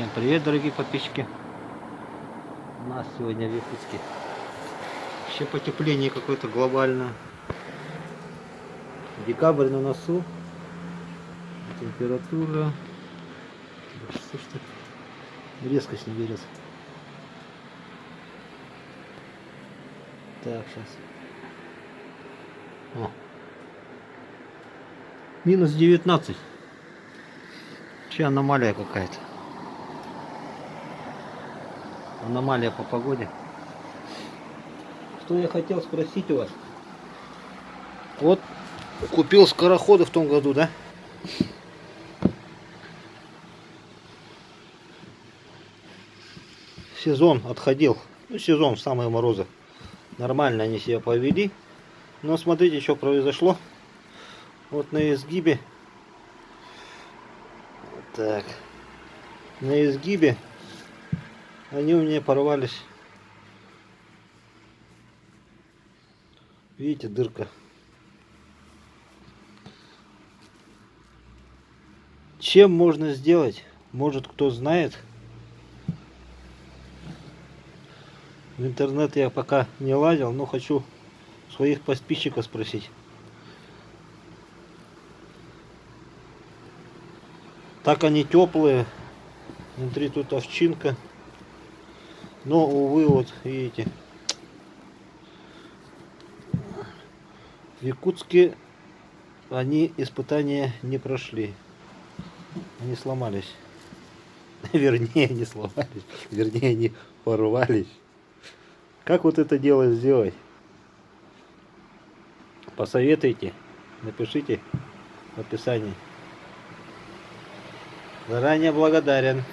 Всем привет, дорогие подписчики. У нас сегодня в Якутске еще потепление какое-то глобальное. Декабрь на носу. Температура. Что ж так резко с не берется. Так, сейчас. О. Минус 19. Вообще аномалия какая-то. Аномалия по погоде. Что я хотел спросить у вас? Вот купил скороходы в том году, да? Сезон отходил. Ну, сезон, самые морозы. Нормально они себя повели. Но смотрите, что произошло. Вот на изгибе. Так. На изгибе они у меня порвались. Видите, дырка. Чем можно сделать? Может, кто знает. В интернет я пока не лазил, но хочу своих подписчиков спросить. Так они теплые. Внутри тут овчинка. Но, увы, вот видите. В Якутске они испытания не прошли. Они сломались. Вернее, не сломались. Вернее, они порвались. Как вот это дело сделать? Посоветуйте. Напишите в описании. Заранее благодарен.